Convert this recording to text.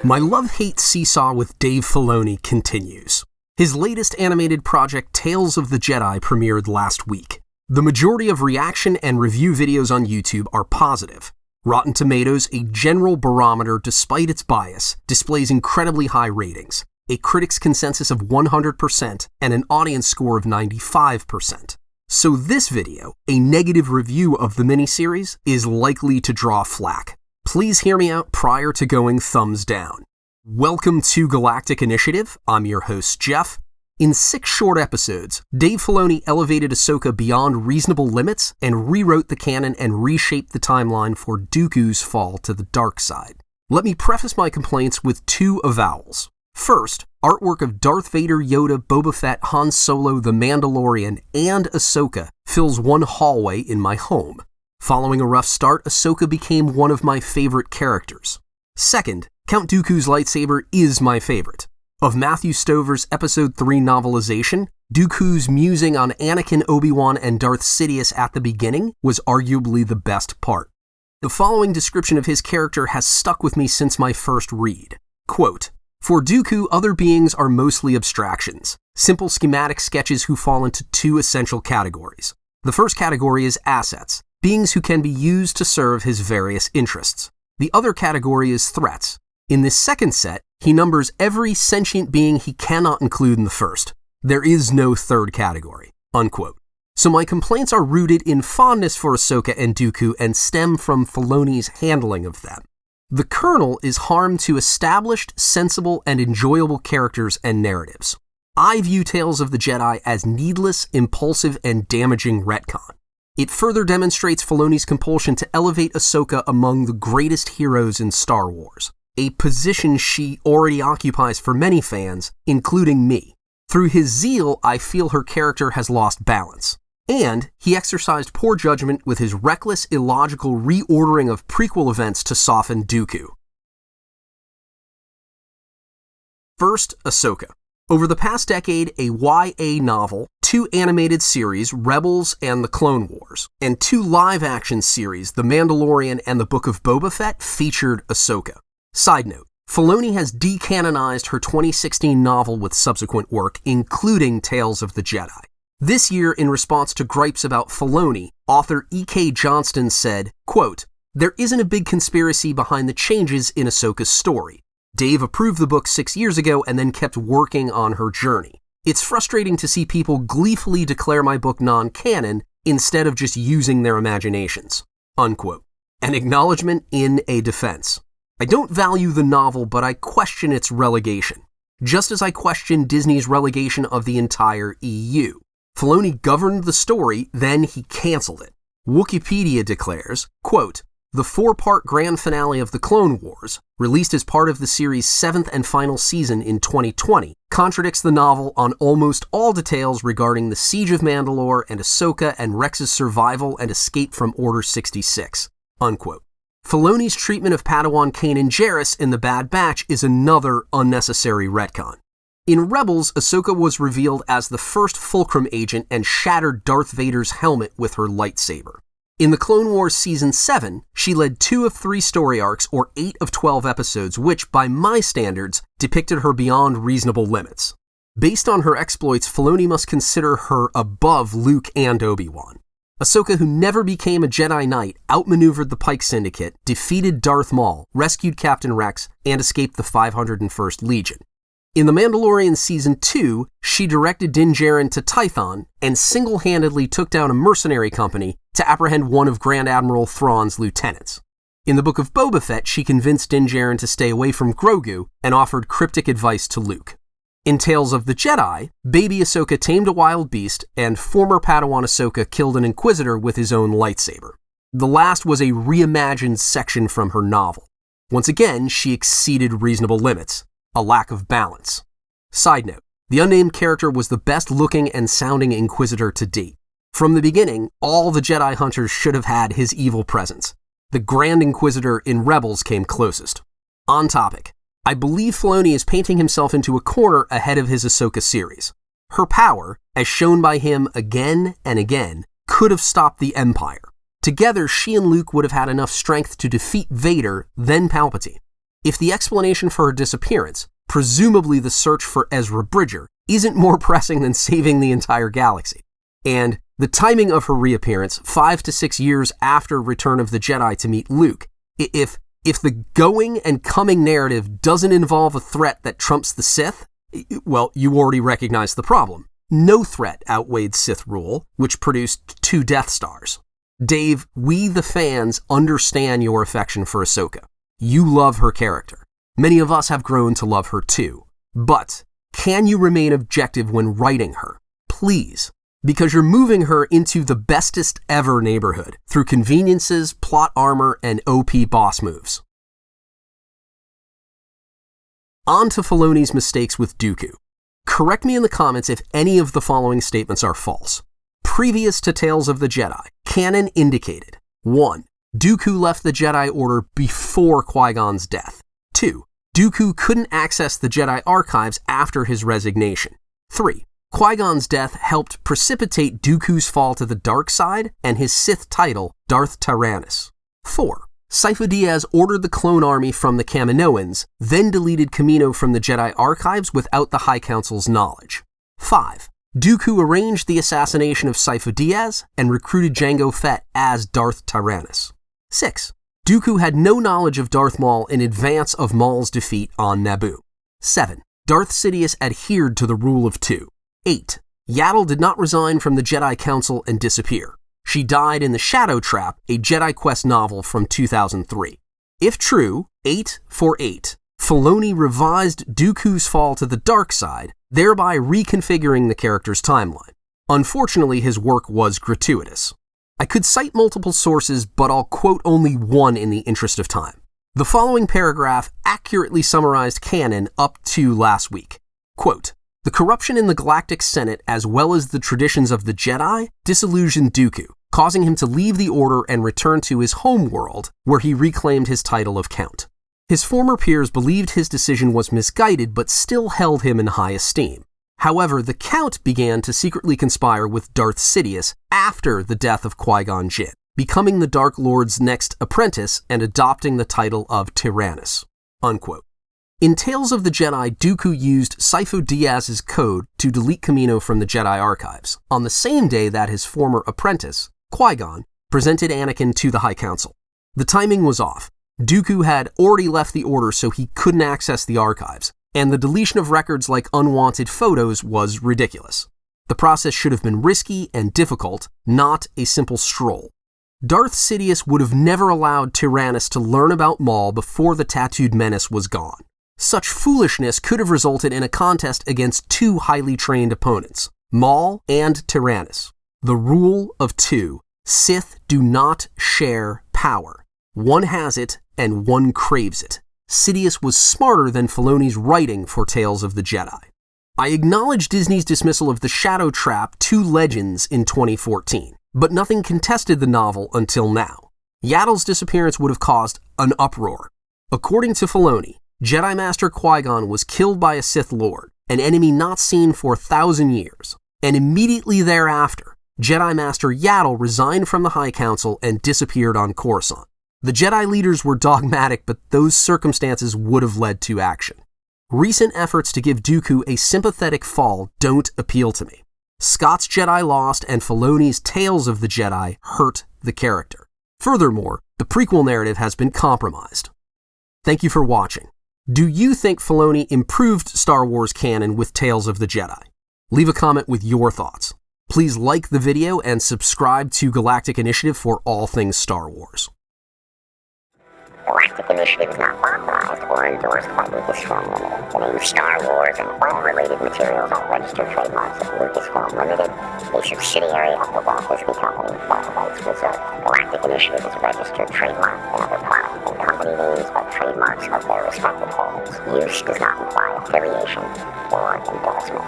My love-hate seesaw with Dave Filoni continues. His latest animated project, Tales of the Jedi, premiered last week. The majority of reaction and review videos on YouTube are positive. Rotten Tomatoes, a general barometer despite its bias, displays incredibly high ratings, a critics' consensus of 100% and an audience score of 95%. So this video, a negative review of the miniseries, is likely to draw flack. Please hear me out prior to going thumbs down. Welcome to Galactic Initiative. I'm your host, Jeff. In 6 short episodes, Dave Filoni elevated Ahsoka beyond reasonable limits and rewrote the canon and reshaped the timeline for Dooku's fall to the dark side. Let me preface my complaints with 2 avowals. First, artwork of Darth Vader, Yoda, Boba Fett, Han Solo, The Mandalorian, and Ahsoka fills one hallway in my home. Following a rough start, Ahsoka became one of my favorite characters. Second, Count Dooku's lightsaber is my favorite. Of Matthew Stover's Episode 3 novelization, Dooku's musing on Anakin, Obi-Wan, and Darth Sidious at the beginning was arguably the best part. The following description of his character has stuck with me since my first read. Quote, "For Dooku, other beings are mostly abstractions, simple schematic sketches who fall into 2 essential categories. The first category is assets, beings who can be used to serve his various interests. The other category is threats. In this second set, he numbers every sentient being he cannot include in the first. There is no third category." Unquote. So my complaints are rooted in fondness for Ahsoka and Dooku and stem from Filoni's handling of them. The kernel is harm to established, sensible, and enjoyable characters and narratives. I view Tales of the Jedi as needless, impulsive, and damaging retcon. It further demonstrates Filoni's compulsion to elevate Ahsoka among the greatest heroes in Star Wars, a position she already occupies for many fans, including me. Through his zeal, I feel her character has lost balance. And he exercised poor judgment with his reckless, illogical reordering of prequel events to soften Dooku. First, Ahsoka. Over the past decade, a YA novel, 2 animated series, Rebels and The Clone Wars, and 2 live-action series, The Mandalorian and The Book of Boba Fett, featured Ahsoka. Side note, Filoni has decanonized her 2016 novel with subsequent work, including Tales of the Jedi. This year, in response to gripes about Filoni, author E.K. Johnston said, quote, "There isn't a big conspiracy behind the changes in Ahsoka's story. Dave approved the book 6 years ago and then kept working on her journey. It's frustrating to see people gleefully declare my book non-canon instead of just using their imaginations." Unquote. An acknowledgement in a defense. I don't value the novel, but I question its relegation. Just as I question Disney's relegation of the entire EU. Filoni governed the story, then he canceled it. Wikipedia declares, quote, "The 4-part grand finale of The Clone Wars, released as part of the series' 7th and final season in 2020, contradicts the novel on almost all details regarding the Siege of Mandalore and Ahsoka and Rex's survival and escape from Order 66. Unquote. Filoni's treatment of Padawan Kanan Jarrus in The Bad Batch is another unnecessary retcon. In Rebels, Ahsoka was revealed as the first Fulcrum agent and shattered Darth Vader's helmet with her lightsaber. In The Clone Wars Season 7, she led 2 of 3 story arcs, or 8 of 12 episodes, which, by my standards, depicted her beyond reasonable limits. Based on her exploits, Filoni must consider her above Luke and Obi-Wan. Ahsoka, who never became a Jedi Knight, outmaneuvered the Pike Syndicate, defeated Darth Maul, rescued Captain Rex, and escaped the 501st Legion. In The Mandalorian Season 2, she directed Din Djarin to Tython and single-handedly took down a mercenary company to apprehend one of Grand Admiral Thrawn's lieutenants. In the Book of Boba Fett, she convinced Din Djarin to stay away from Grogu and offered cryptic advice to Luke. In Tales of the Jedi, baby Ahsoka tamed a wild beast, and former Padawan Ahsoka killed an Inquisitor with his own lightsaber. The last was a reimagined section from her novel. Once again, she exceeded reasonable limits. A lack of balance. Side note, the unnamed character was the best looking and sounding Inquisitor to date. From the beginning, all the Jedi Hunters should have had his evil presence. The Grand Inquisitor in Rebels came closest. On topic, I believe Filoni is painting himself into a corner ahead of his Ahsoka series. Her power, as shown by him again and again, could have stopped the Empire. Together, she and Luke would have had enough strength to defeat Vader, then Palpatine. if the explanation for her disappearance, presumably the search for Ezra Bridger, isn't more pressing than saving the entire galaxy? And the timing of her reappearance, 5 to 6 years after Return of the Jedi to meet Luke, if the going and coming narrative doesn't involve a threat that trumps the Sith, well, you already recognize the problem. No threat outweighed Sith rule, which produced 2 Death Stars. Dave, we the fans understand your affection for Ahsoka. You love her character. Many of us have grown to love her too. But can you remain objective when writing her? Please. Because you're moving her into the bestest ever neighborhood through conveniences, plot armor, and OP boss moves. On to Filoni's mistakes with Dooku. Correct me in the comments if any of the following statements are false. Previous to Tales of the Jedi, canon indicated 1. Dooku left the Jedi Order before Qui-Gon's death. 2. Dooku couldn't access the Jedi archives after his resignation. 3. Qui-Gon's death helped precipitate Dooku's fall to the dark side and his Sith title, Darth Tyrannus. 4. Sifo-Dyas ordered the clone army from the Kaminoans, then deleted Kamino from the Jedi archives without the High Council's knowledge. 5. Dooku arranged the assassination of Sifo-Dyas and recruited Jango Fett as Darth Tyrannus. 6. Dooku had no knowledge of Darth Maul in advance of Maul's defeat on Naboo. 7. Darth Sidious adhered to the rule of 2. 8. Yaddle did not resign from the Jedi Council and disappear. She died in The Shadow Trap, a Jedi Quest novel from 2003. If true, 8 for 8, Filoni revised Dooku's fall to the dark side, thereby reconfiguring the character's timeline. Unfortunately, his work was gratuitous. I could cite multiple sources, but I'll quote only one in the interest of time. The following paragraph accurately summarized canon up to last week. Quote, "The corruption in the Galactic Senate, as well as the traditions of the Jedi, disillusioned Dooku, causing him to leave the Order and return to his home world, where he reclaimed his title of Count. His former peers believed his decision was misguided, but still held him in high esteem. However, the Count began to secretly conspire with Darth Sidious after the death of Qui-Gon Jinn, becoming the Dark Lord's next apprentice and adopting the title of Tyrannus." Unquote. In Tales of the Jedi, Dooku used Sifo-Dyas' code to delete Kamino from the Jedi archives, on the same day that his former apprentice, Qui-Gon, presented Anakin to the High Council. The timing was off. Dooku had already left the Order, so he couldn't access the archives, and the deletion of records like unwanted photos was ridiculous. The process should have been risky and difficult, not a simple stroll. Darth Sidious would have never allowed Tyrannus to learn about Maul before the tattooed menace was gone. Such foolishness could have resulted in a contest against 2 highly trained opponents, Maul and Tyrannus. The rule of 2. Sith do not share power. One has it, and one craves it. Sidious was smarter than Filoni's writing for Tales of the Jedi. I acknowledge Disney's dismissal of The Shadow Trap 2 Legends in 2014, but nothing contested the novel until now. Yaddle's disappearance would have caused an uproar. According to Filoni, Jedi Master Qui-Gon was killed by a Sith Lord, an enemy not seen for 1,000 years, and immediately thereafter, Jedi Master Yaddle resigned from the High Council and disappeared on Coruscant. The Jedi leaders were dogmatic, but those circumstances would have led to action. Recent efforts to give Dooku a sympathetic fall don't appeal to me. Scott's Jedi Lost and Filoni's Tales of the Jedi hurt the character. Furthermore, the prequel narrative has been compromised. Thank you for watching. Do you think Filoni improved Star Wars canon with Tales of the Jedi? Leave a comment with your thoughts. Please like the video and subscribe to Galactic Initiative for all things Star Wars. Galactic Initiative is not authorized or endorsed by Lucasfilm Limited. The name Star Wars and all related materials are registered trademarks of Lucasfilm Limited, a subsidiary of the Walt Disney Company, all rights reserved. Galactic Initiative is a registered trademark, and other product and company names are trademarks of their respective holders. Use does not imply affiliation or endorsement.